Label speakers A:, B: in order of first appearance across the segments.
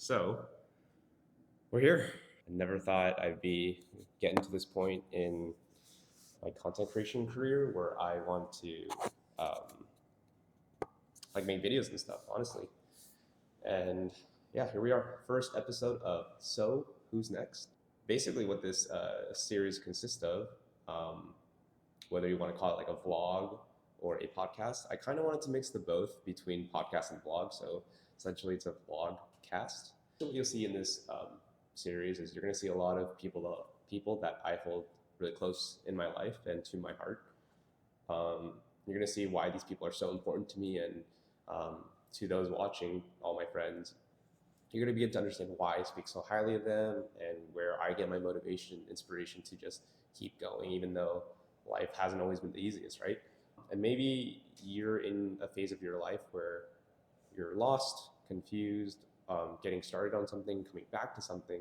A: So we're here. I never thought I'd be getting to this point in my content creation career where I want to make videos and stuff, honestly. And yeah, here we are. First episode of So Who's Next? Basically what this series consists of, whether you want to call it like a vlog or a podcast, I kind of wanted to mix the both between podcast and vlog. So essentially it's a vlog cast. So what you'll see in this series is you're going to see a lot of people that I hold really close in my life and to my heart. You're going to see why these people are so important to me, and to those watching, all my friends, you're going to begin to understand why I speak so highly of them and where I get my motivation, inspiration to just keep going, even though life hasn't always been the easiest, right? And maybe you're in a phase of your life where you're lost, confused, getting started on something, coming back to something.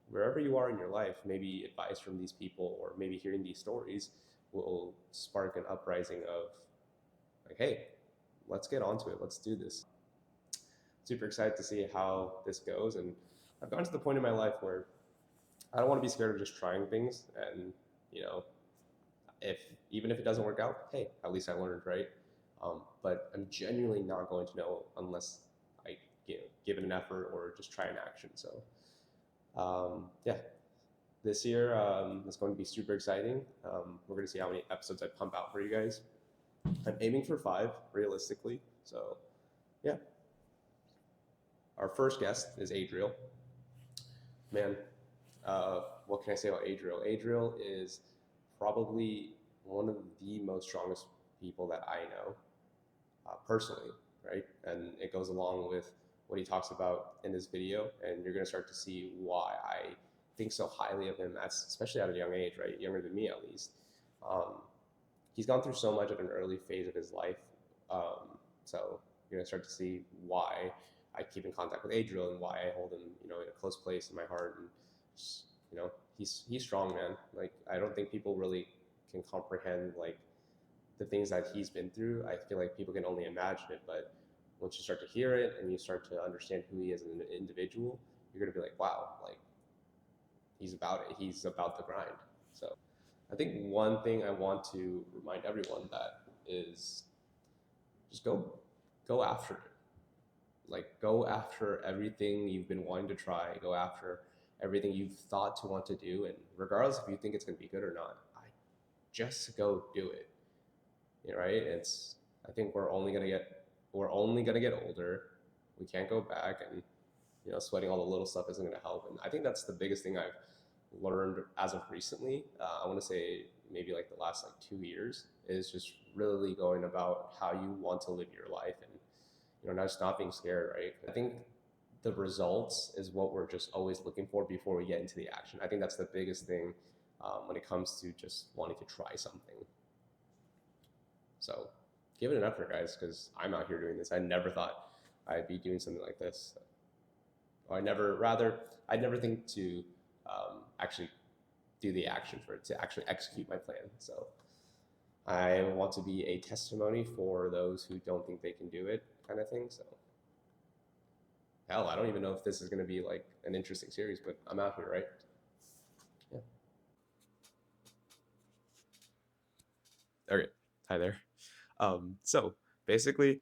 A: Wherever you are in your life, maybe advice from these people or maybe hearing these stories will spark an uprising of like, hey, let's get onto it. Let's do this. Super excited to see how this goes. And I've gotten to the point in my life where I don't want to be scared of just trying things. And, you know, even if it doesn't work out, hey, at least I learned, right? But I'm genuinely not going to know unless I give it an effort or just try an action. So yeah, this year is going to be super exciting. We're going to see how many episodes I pump out for you guys. I'm aiming for 5, realistically. So yeah. Our first guest is Adriel. Man, what can I say about Adriel? Adriel is probably one of the most strongest people that I know personally, right? And it goes along with what he talks about in this video, and you're going to start to see why I think so highly of him, especially at a young age, right? Younger than me, at least. He's gone through so much at an early phase of his life, so you're going to start to see why I keep in contact with Adriel and why I hold him, in a close place in my heart. And just, he's strong, man. Like, I don't think people really can comprehend like the things that he's been through. I feel like people can only imagine it, but once you start to hear it and you start to understand who he is as an individual, you're gonna be like, wow, like he's about it. He's about the grind. So I think one thing I want to remind everyone that is just go after it. Like, go after everything you've been wanting to try. Go after everything you've thought to want to do, and regardless if you think it's going to be good or not, just go do it. Right? I think we're only gonna get older. We can't go back, and sweating all the little stuff isn't gonna help. And I think that's the biggest thing I've learned as of recently. I want to say maybe like the last 2 years is just really going about how you want to live your life, and not being scared, right? I think the results is what we're just always looking for before we get into the action. I think that's the biggest thing when it comes to just wanting to try something. So give it an effort, guys, because I'm out here doing this. I never thought I'd be doing something like this. I'd never think to actually do the action for it, to actually execute my plan. So I want to be a testimony for those who don't think they can do it, kind of thing. So hell, I don't even know if this is going to be like an interesting series, but I'm out here, right? Yeah. Okay. Hi there. So basically,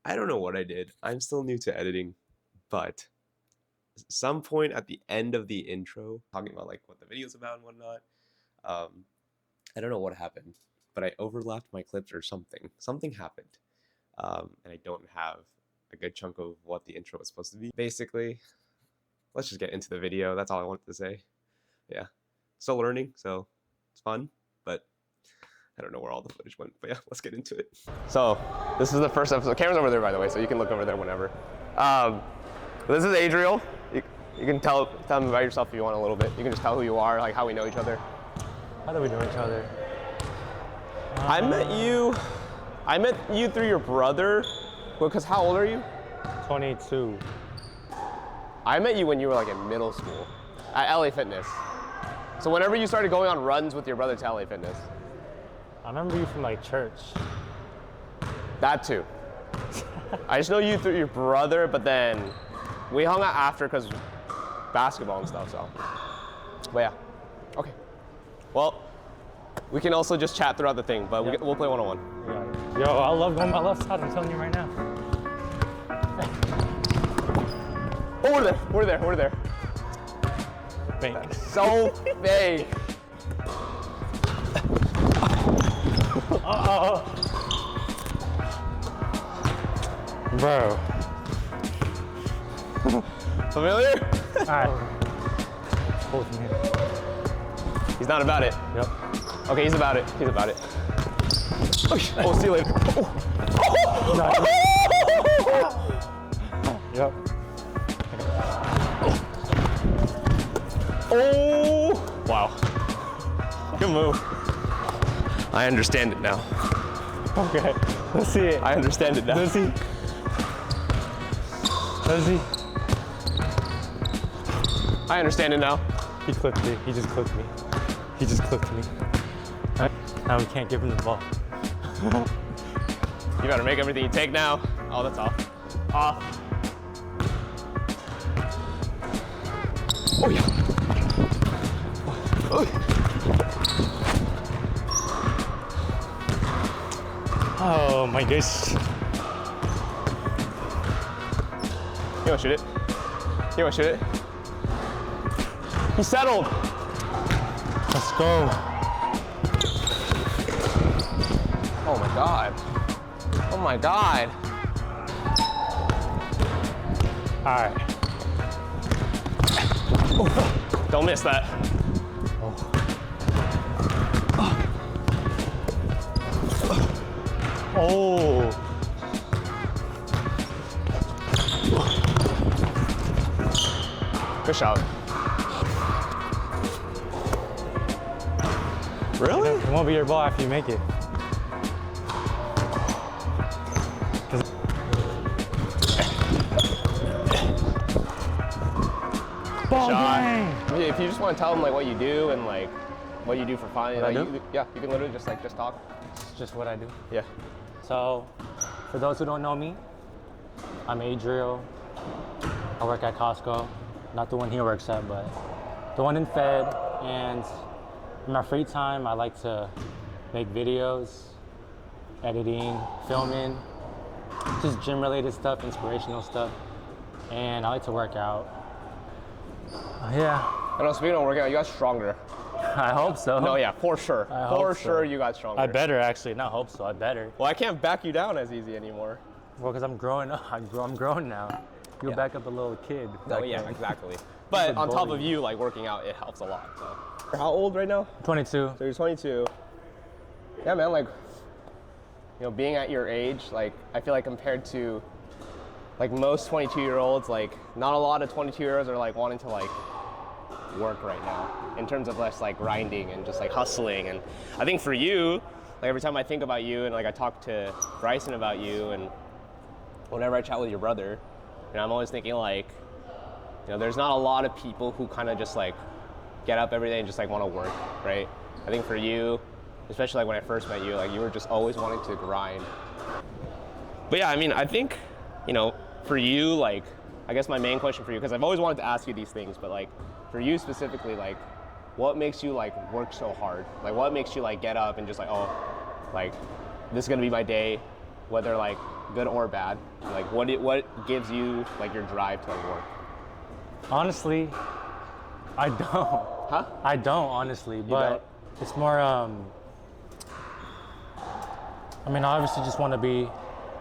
A: I don't know what I did. I'm still new to editing, but some point at the end of the intro, talking about like what the video's about and whatnot, I don't know what happened, but I overlapped my clips or something. Something happened, and I don't have a good chunk of what the intro was supposed to be. Basically, let's just get into the video. That's all I wanted to say. Yeah, still learning, so it's fun, but I don't know where all the footage went, but yeah, let's get into it. So this is the first episode. Camera's over there, by the way, so you can look over there whenever. This is Adriel. You can tell him about yourself if you want a little bit. You can just tell who you are, like how we know each other.
B: How do we know each other?
A: I met you through your brother. Because how old are you?
B: 22.
A: I met you when you were like in middle school at LA Fitness. So whenever you started going on runs with your brother to LA Fitness.
B: I remember you from like church.
A: That too. I just know you through your brother, but then we hung out after because basketball and stuff. So, but yeah, okay. Well, we can also just chat throughout the thing, but we'll play one-on-one.
B: Yeah. Yo, I love going my left side. I'm telling you right now.
A: Oh, we're there.
B: Bank.
A: So big.
B: Bro.
A: Familiar?
B: All right. Pull from here.
A: He's not about it.
B: Yep.
A: Okay, he's about it. Oh, see you later.
B: Yep.
A: Oh! Wow. Good move. I understand it now.
B: Okay. Let's see it.
A: I understand it now.
B: Does he?
A: I understand it now.
B: He clipped it. He just clipped me. Now we can't give him the ball.
A: You better make everything you take now. Oh, that's off. Off. Oh, yeah.
B: Oh my gosh.
A: You wanna shoot it? He settled.
B: Let's go.
A: Oh my God.
B: All right.
A: Oh, don't miss that.
B: Oh.
A: Good shot. Really?
B: It won't be your ball after you make it. Ball game.
A: If you just want to tell them like what you do and like what you do for fun,
B: What I do?
A: you can literally just talk.
B: It's just what I do.
A: Yeah.
B: So, for those who don't know me, I'm Adriel. I work at Costco. Not the one he works at, but the one in Fed. And in my free time, I like to make videos, editing, filming, just gym-related stuff, inspirational stuff. And I like to work out. Yeah.
A: I know, speaking of working out, you got stronger.
B: I hope so.
A: No, yeah, for sure.
B: I hope
A: For
B: so.
A: sure you got stronger.
B: I better actually, not hope so, I better.
A: Well, I can't back you down as easy anymore.
B: Well, because I'm growing up, I'm grown now. You'll back up a little kid.
A: Oh, yeah, exactly. But on top of you, like working out, it helps a lot. So. You're how old right now?
B: 22.
A: So you're 22. Yeah, man, like, being at your age, like, I feel like compared to, like, most 22-year-olds, like, not a lot of 22-year-olds are, like, wanting to, like, work right now in terms of less, like, grinding and just, like, hustling. And I think for you, like, every time I think about you and, like, I talk to Bryson about you and whenever I chat with your brother, I'm always thinking, like, there's not a lot of people who kind of just, like, get up every day and just, like, want to work, right? I think for you, especially, like, when I first met you, like, you were just always wanting to grind. But, yeah, I mean, I think, for you, like, I guess my main question for you, because I've always wanted to ask you these things, but, like, for you specifically, like, what makes you, like, work so hard? Like, what makes you, like, get up and just, like, oh, like, this is going to be my day, whether, like, good or bad? Like, what gives you, like, your drive to, like, work?
B: Honestly, I don't.
A: Huh?
B: I don't, honestly, but
A: don't?
B: it's more, I mean, I obviously just want to be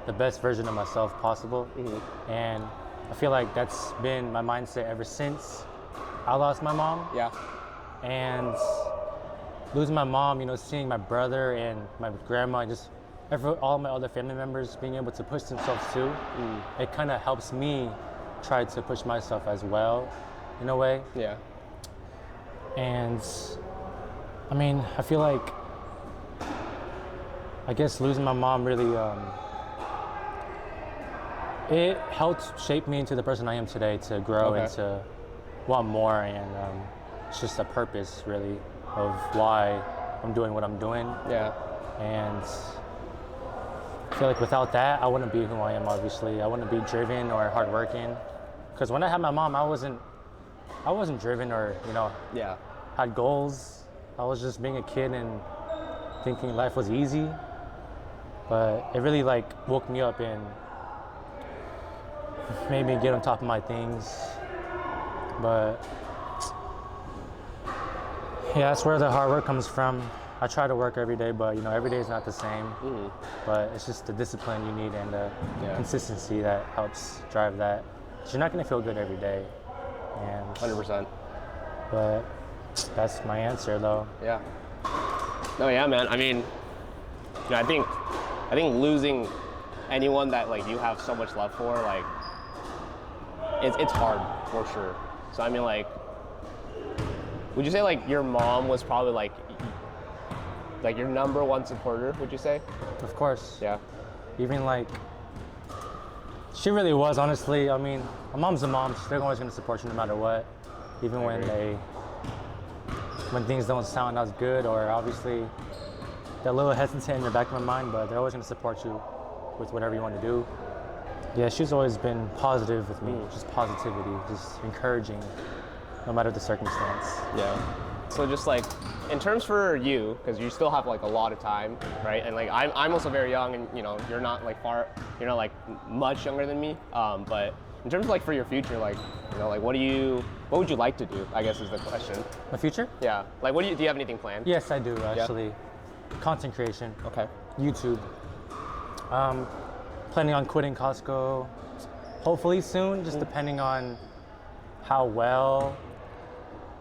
B: the best version of myself possible. Mm-hmm. And I feel like that's been my mindset ever since I lost my mom.
A: Yeah.
B: And losing my mom, seeing my brother and my grandma and just all my other family members being able to push themselves too, it kind of helps me try to push myself as well, in a way.
A: Yeah.
B: And I mean, I feel like, I guess losing my mom really, it helped shape me into the person I am today, to grow and to want more, and it's just a purpose really of why I'm doing what I'm doing.
A: Yeah.
B: And I feel like without that, I wouldn't be who I am, obviously. I wouldn't be driven or hardworking. Because when I had my mom, I wasn't I wasn't driven or,
A: Yeah.
B: had goals. I was just being a kid and thinking life was easy. But it really like woke me up and made me get on top of my things. But yeah, that's where the hard work comes from. I try to work every day, but every day is not the same.
A: Mm-hmm.
B: But it's just the discipline you need and the
A: Yeah.
B: consistency that helps drive that. 'Cause you're not gonna feel good every day. And
A: 100%.
B: but that's my answer though.
A: Yeah. No, yeah, man. I mean, I think losing anyone that like you have so much love for, like, it's hard for sure. So I mean, like, would you say like your mom was probably like your number one supporter? Would you say?
B: Of course.
A: Yeah.
B: Even like, she really was, honestly. I mean, a mom's a mom. They're always gonna support you no matter what. Even when things don't sound as good, or obviously they're a little hesitant in the back of my mind, but they're always gonna support you with whatever you want to do. Yeah, she's always been positive with me, just positivity, just encouraging, no matter the circumstance.
A: Yeah. So just like, in terms for you, because you still have like a lot of time, right? And like I'm also very young, and you're not like like much younger than me. But in terms of like for your future, like like what would you like to do? I guess is the question.
B: My future?
A: Yeah. Like do you have anything planned?
B: Yes, I do actually. Content creation.
A: Okay.
B: YouTube. Planning on quitting Costco, hopefully soon, just depending on how well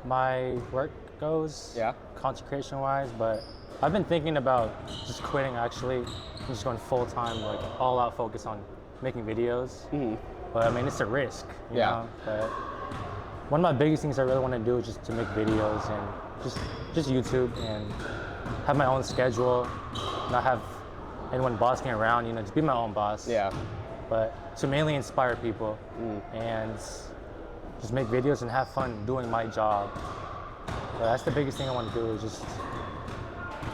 B: my work goes,
A: Yeah.
B: content creation wise. But I've been thinking about just quitting actually, just going full time, like all out focus on making videos.
A: Mm-hmm.
B: But I mean, it's a risk, you
A: Yeah.
B: know. But one of my biggest things I really want to do is just to make videos and just YouTube and have my own schedule, not have anyone boss me around, just be my own boss.
A: Yeah.
B: But to mainly inspire people and just make videos and have fun doing my job. But that's the biggest thing I want to do is just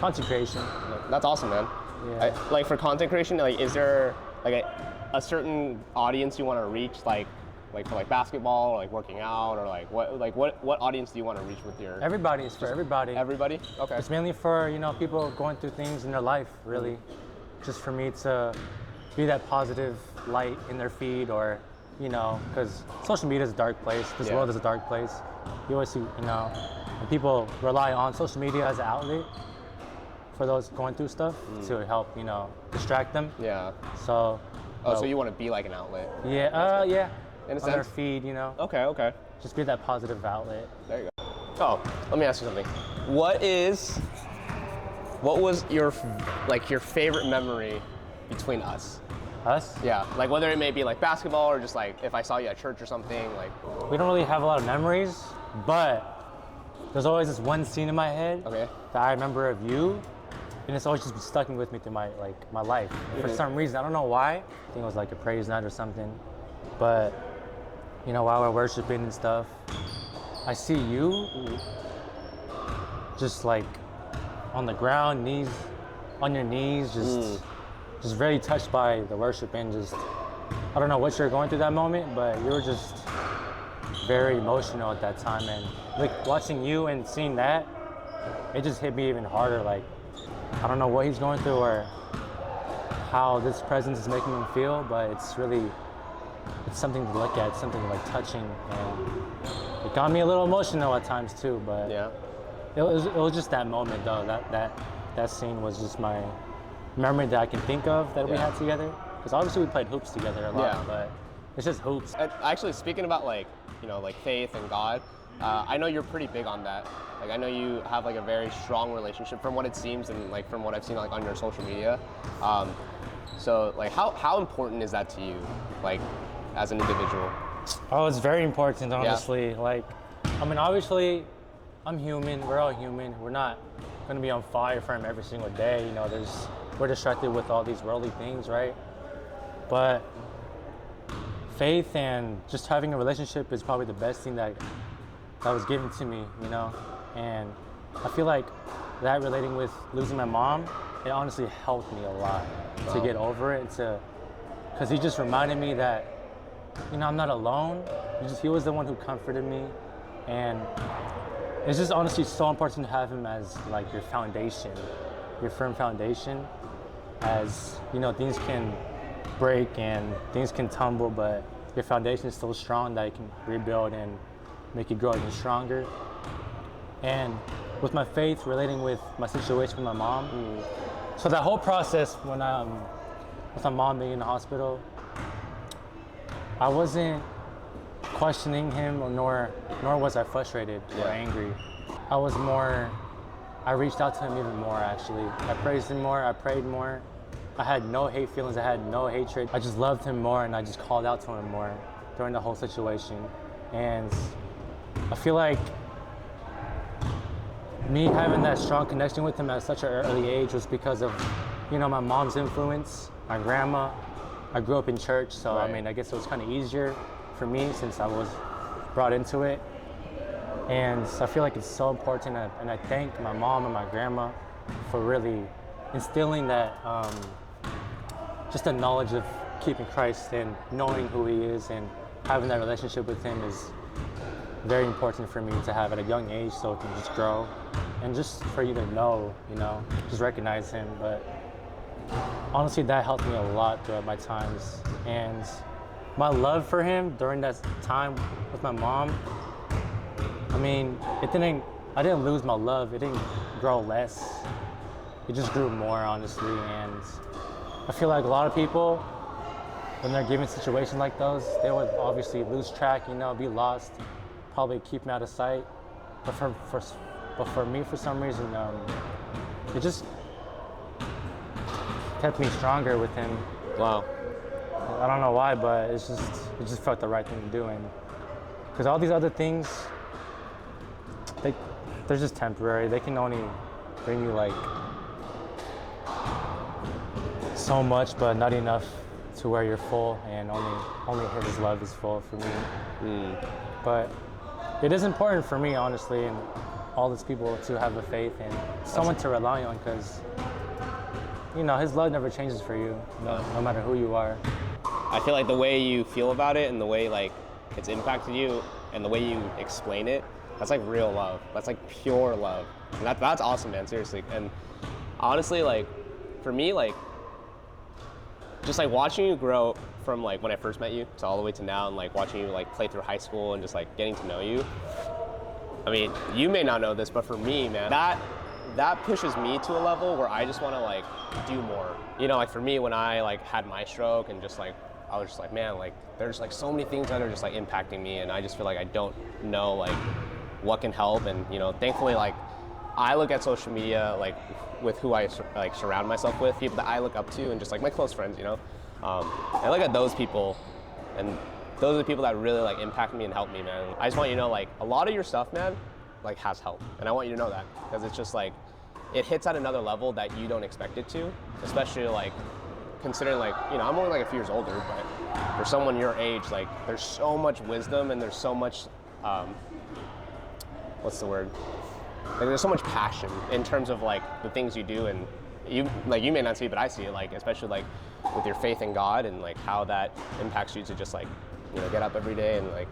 B: content creation.
A: That's awesome, man.
B: Yeah.
A: Like for content creation, like is there like a certain audience you want to reach, like for like basketball, or like working out, or like what audience do you want to reach with your?
B: Everybody is for everybody.
A: Everybody? Okay.
B: It's mainly for people going through things in their life, really. Just for me to be that positive light in their feed, or because social media is a dark place. This world is a dark place. You always see, and people rely on social media as an outlet for those going through stuff to help, distract them.
A: Yeah.
B: So.
A: So you want to be like an outlet?
B: Yeah. Yeah.
A: In a
B: on their
A: sense?
B: feed,
A: Okay.
B: Just be that positive outlet.
A: There you go. Oh, let me ask you something. What was your favorite memory between us?
B: Us?
A: Yeah, like whether it may be like basketball, or just like if I saw you at church or something, like.
B: We don't really have a lot of memories, but there's always this one scene in my head that I remember of you, and it's always just been stuck with me through my life. For some reason, I don't know why. I think it was like a praise night or something, but while we're worshiping and stuff, I see you just like on the ground, on your knees, just very touched by the worship, and just, I don't know what you're going through that moment, but you were just very emotional at that time. And like watching you and seeing that, it just hit me even harder. Like, I don't know what he's going through or how this presence is making him feel, but it's something to look at, something like touching, and it got me a little emotional at times too. But
A: Yeah.
B: it was just that moment though. That scene was just my memory that I can think of that we had together. Because obviously we played hoops together a lot, but it's just hoops.
A: Actually, speaking about like faith and God, I know you're pretty big on that. Like I know you have like a very strong relationship from what it seems, and like from what I've seen like on your social media. So like how important is that to you, like as an individual?
B: Oh, it's very important, honestly. Yeah. Like, I mean, obviously, I'm human. We're all human. We're not going to be on fire for him every single day. We're distracted with all these worldly things, right? But faith and just having a relationship is probably the best thing that was given to me, And I feel like that relating with losing my mom, it honestly helped me a lot to get over it. Because he just reminded me that, I'm not alone. He was the one who comforted me And it's just honestly so important to have him as like your foundation, your firm foundation. As you know, things can break and things can tumble, but your foundation is so strong that it can rebuild and make you grow even stronger. And with my faith relating with my situation with my mom, so that whole process when with my mom being in the hospital, I wasn't questioning him, nor was I frustrated or angry. I reached out to him even more, actually. I praised him more, I prayed more. I had no hate feelings, I had no hatred. I just loved him more, and I just called out to him more during the whole situation. And I feel like me having that strong connection with him at such an early age was because of, you know, my mom's influence, my grandma. I grew up in church, so I mean, I guess it was kind of easier for me since I was brought into it. And I feel like it's so important, and I thank my mom and my grandma for really instilling that, just the knowledge of keeping Christ and knowing who he is and having that relationship with him is very important for me to have at a young age, so it can just grow and just for you to know, you know, just recognize him. But honestly, that helped me a lot throughout my times. And my love for him during that time with my mom, I mean, I didn't lose my love. It didn't grow less. It just grew more, honestly. And I feel like a lot of people, when they're given situations like those, they would obviously lose track, you know, be lost, probably keep me out of sight. But for me, for some reason, it just kept me stronger with him.
A: Wow.
B: I don't know why, but it just felt the right thing to do. And because all these other things, they're just temporary. They can only bring you like so much, but not enough to where you're full, and only his love is full for me. But it is important for me, honestly, and all these people to have a faith and someone to rely on, because you know, his love never changes for you, no matter who you are.
C: I feel like the way you feel about it and the way like it's impacted you and the way you explain it, that's like real love. That's like pure love. And that's awesome, man, seriously. And honestly, like for me, like just like watching you grow from like when I first met you to all the way to now, and like watching you like play through high school and just like getting to know you. I mean, you may not know this, but for me, man, that pushes me to a level where I just want to like do more. You know, like for me, when I like had my stroke and just like, I was just like, man, like there's like so many things that are just like impacting me, and I just feel like I don't know like what can help. And you know, thankfully, like I look at social media like with who I like surround myself with, people that I look up to, and just like my close friends, you know. I look at those people, and those are the people that really like impact me and help me, man. I just want you to know, like a lot of your stuff, man, like has help, and I want you to know that, because it's just like it hits at another level that you don't expect it to, especially like considering like, you know, I'm only like a few years older, but for someone your age, like there's so much wisdom and there's so much what's the word, like there's so much passion in terms of like the things you do. And you may not see it, but I see it, like especially like with your faith in God and like how that impacts you to just like, you know, get up every day. And like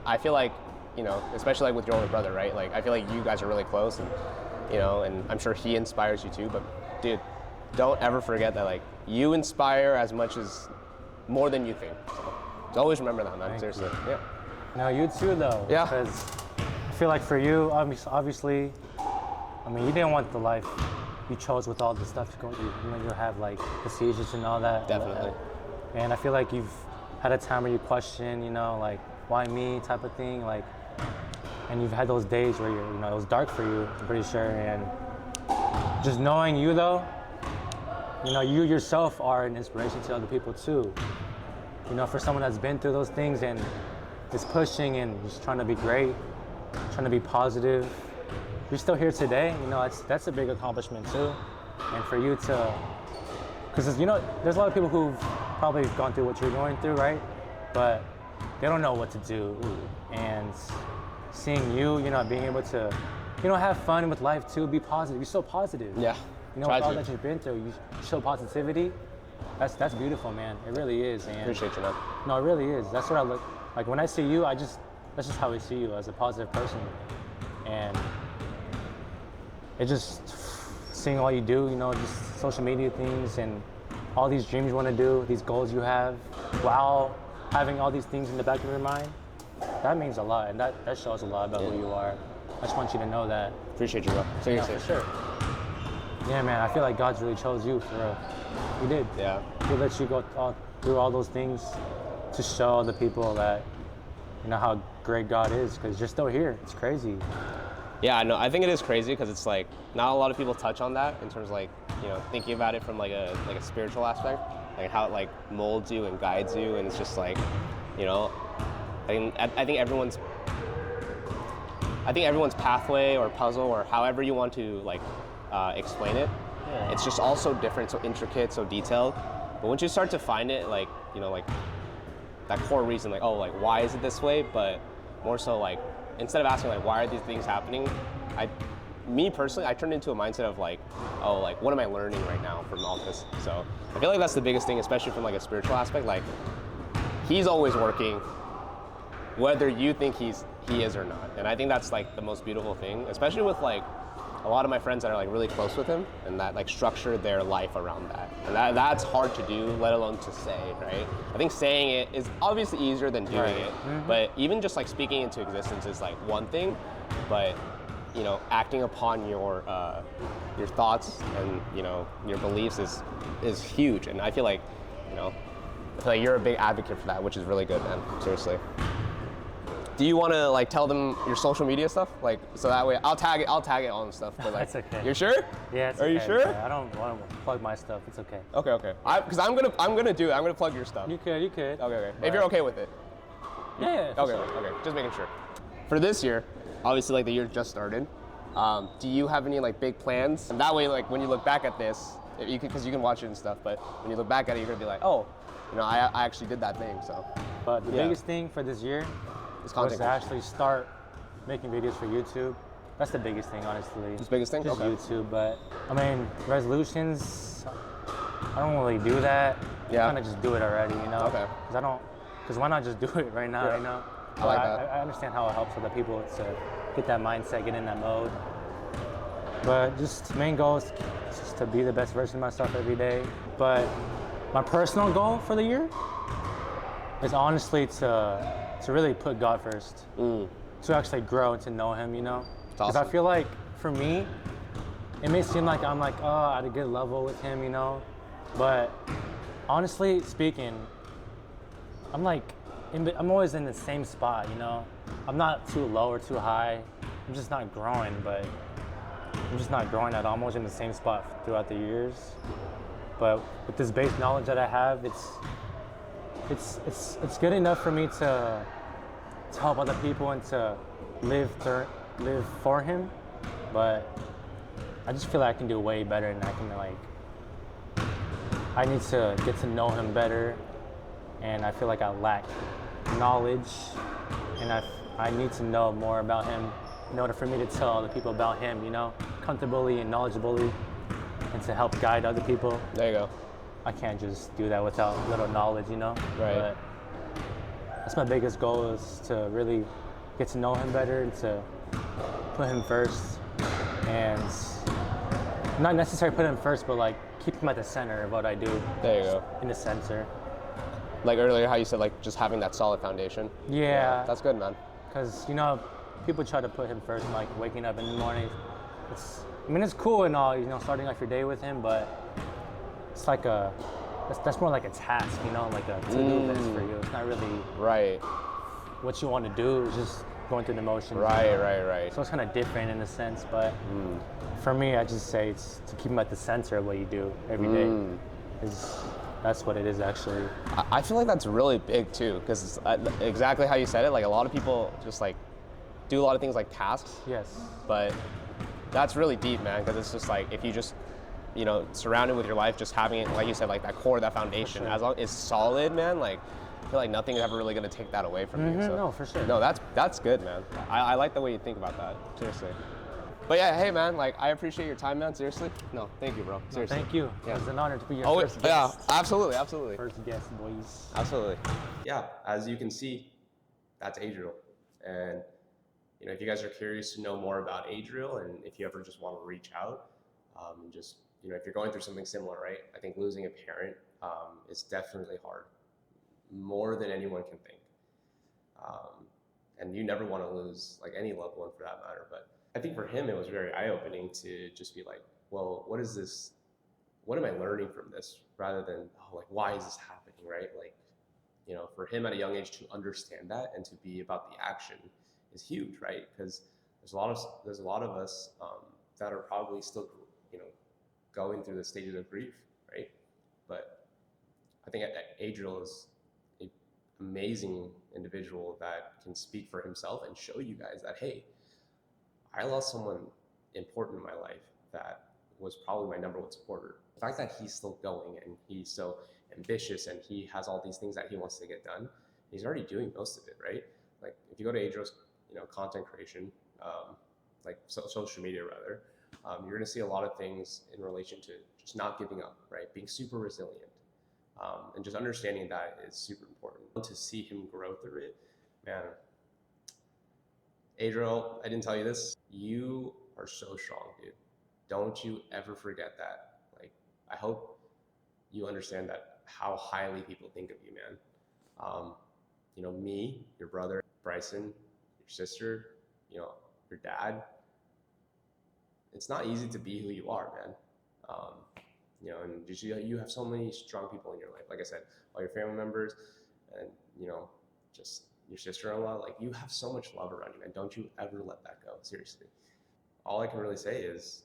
C: I feel like, you know, especially like with your older brother, right, like I feel like you guys are really close, and you know, and I'm sure he inspires you too. But dude, don't ever forget that like you inspire as much as more than you think. So always remember that, man.
B: Thank
C: Seriously.
B: you.
C: Yeah.
B: No, you too, though.
C: Yeah.
B: Because I feel like for you, obviously, I mean, you didn't want the life you chose with all the stuff you know, you have like the seizures and all that.
C: Definitely.
B: And I feel like you've had a time where you question, you know, like why me type of thing, like, and you've had those days where you're, you know, it was dark for you, I'm pretty sure. And just knowing you though, you know, you yourself are an inspiration to other people too. You know, for someone that's been through those things and is pushing and just trying to be great, trying to be positive. You're still here today, you know, that's a big accomplishment too. And for you to, because you know, there's a lot of people who've probably gone through what you're going through, right? But they don't know what to do. And seeing you, you know, being able to, you know, have fun with life too, be positive. You're so positive.
C: Yeah.
B: You know, with all that you've been through, you show positivity. That's beautiful, man. It really is. And
C: Appreciate you, man.
B: no, it really is. That's what I look like when I see you. I just that's just how we see you, as a positive person. And it just, seeing all you do, you know, just social media things and all these dreams you want to do, these goals you have, while having all these things in the back of your mind, that means a lot, and that shows a lot about who you are. I just want you to know that.
C: Appreciate you, bro. Seriously.
B: Yeah, for sure. Yeah, man, I feel like God's really chose you, for real. He did.
C: Yeah.
B: He let you go through all those things to show the people that, you know, how great God is, because you're still here. It's crazy.
C: Yeah, I know. I think it is crazy because it's like not a lot of people touch on that in terms of like, you know, thinking about it from like a spiritual aspect, like how it like molds you and guides you, and it's just like, you know, I think everyone's pathway or puzzle or however you want to like explain it, it's just all so different, so intricate, so detailed. But once you start to find it, like, you know, like that core reason, like, oh, like why is it this way? But more so like, instead of asking like why are these things happening, me personally, I turned into a mindset of like, oh, like what am I learning right now from all this? So I feel like that's the biggest thing, especially from like a spiritual aspect. Like, he's always working, whether you think he is or not. And I think that's like the most beautiful thing, especially with like a lot of my friends that are like really close with him and that like structure their life around that. And that's hard to do, let alone to say, right? I think saying it is obviously easier than doing it, but even just like speaking into existence is like one thing, but you know, acting upon your thoughts and, you know, your beliefs is huge. And I feel like, you know, you're a big advocate for that, which is really good, man. Seriously. Do you want to like tell them your social media stuff, like so that way I'll tag it on stuff? But like,
B: That's okay.
C: You're sure?
B: Yeah, it's
C: Are
B: okay.
C: you sure?
B: I don't want to plug my stuff. It's okay.
C: Okay. Because I'm gonna do it. I'm gonna plug your stuff.
B: You could.
C: Okay. If you're okay with it.
B: Yeah.
C: Okay. Just making sure. For this year, obviously, like the year just started. Do you have any like big plans? And that way, like when you look back at this, because you can watch it and stuff. But when you look back at it, you're gonna be like, oh, you know, I actually did that thing. So.
B: But the biggest thing for this year was to actually start making videos for YouTube. That's the biggest thing, honestly.
C: That's the biggest thing?
B: Just
C: Okay.
B: YouTube, but I mean, resolutions, I don't really do that.
C: Yeah.
B: I kind of just do it already, you know?
C: Okay.
B: Because why not just do it right now, you know?
C: I like that.
B: I understand how it helps other people to get that mindset, get in that mode. But just main goal is just to be the best version of myself every day. But my personal goal for the year is honestly to really put God first, to actually grow and to know Him, you know? Because
C: awesome.
B: I feel like for me, it may seem like I'm like, at a good level with Him, you know? But honestly speaking, I'm always in the same spot, you know? I'm not too low or too high. I'm just not growing, but I'm just not growing at all. I'm always in the same spot throughout the years. But with this base knowledge that I have, it's good enough for me to help other people and to live for Him. But I just feel like I can do way better, and I need to get to know Him better, and I feel like I lack knowledge, and I need to know more about Him in order for me to tell other people about Him, you know, comfortably and knowledgeably, and to help guide other people.
C: There you go.
B: I can't just do that without a little knowledge, you know?
C: Right.
B: But that's my biggest goal, is to really get to know Him better and to put Him first. And not necessarily put Him first, but like keep Him at the center of what I do.
C: There you go.
B: In the center.
C: Like earlier, how you said like just having that solid foundation.
B: Yeah.
C: That's good, man.
B: Because, you know, people try to put Him first, like waking up in the morning. It's cool and all, you know, starting off your day with Him, but it's like that's more like a task, you know, like a to-do list for you. It's not really what you want to do. It's just going through the motions.
C: Right.
B: So it's kind of different in a sense, but for me, I just say it's to keep Him at the center of what you do every day. That's what it is, actually.
C: I feel like that's really big too, because exactly how you said it. Like a lot of people just like do a lot of things like tasks.
B: Yes.
C: But that's really deep, man, because it's just like if you just, you know, surrounded with your life, just having it, like you said, like that core, that foundation, as long as it's solid, man, like I feel like nothing is ever really gonna take that away from you. So,
B: no, for sure.
C: No, that's good, man. I like the way you think about that, seriously. But yeah, hey man, like I appreciate your time, man. Seriously. No, thank you, bro. Seriously.
B: Thank you.
C: Yeah.
B: It's an honor to be your
C: Oh,
B: first
C: yeah,
B: guest.
C: absolutely.
B: First guest, boys.
C: Absolutely.
A: Yeah, as you can see, that's Adriel. And if you guys are curious to know more about Adriel, and if you ever just want to reach out, and just if you're going through something similar, right? I think losing a parent is definitely hard, more than anyone can think. And you never want to lose like any loved one for that matter. But I think for him, it was very eye-opening to just be like, well, what is this? What am I learning from this? Rather than, oh, like, why is this happening, right? Like, for him at a young age to understand that and to be about the action is huge, right? Because there's a lot of us that are probably still, going through the stages of grief, right? But I think Adriel is an amazing individual that can speak for himself and show you guys that, hey, I lost someone important in my life that was probably my number one supporter. The fact that he's still going and he's so ambitious and he has all these things that he wants to get done, he's already doing most of it, right? Like if you go to Adriel's, content creation, social media rather, you're going to see a lot of things in relation to just not giving up, right? Being super resilient, and just understanding that is super important. To see him grow through it, man. Adriel, I didn't tell you this. You are so strong, dude. Don't you ever forget that. Like, I hope you understand that how highly people think of you, man. Me, your brother, Bryson, your sister, your dad. It's not easy to be who you are, man. And just, you have so many strong people in your life. Like I said, all your family members and, just your sister-in-law, like you have so much love around you, man. Don't you ever let that go, seriously. All I can really say is,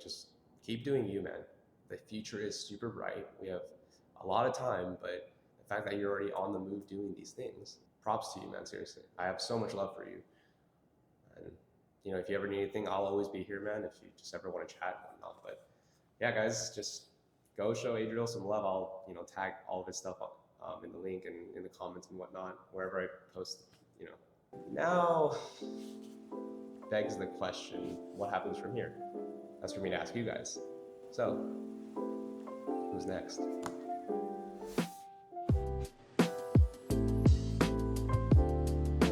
A: just keep doing you, man. The future is super bright. We have a lot of time, but the fact that you're already on the move doing these things, props to you, man, seriously. I have so much love for you. And, if you ever need anything, I'll always be here, man, if you just ever want to chat and whatnot. But yeah, guys, just go show Adriel some love. I'll, tag all of his stuff in the link and in the comments and whatnot, wherever I post, Now begs the question, what happens from here? That's for me to ask you guys. So, who's next?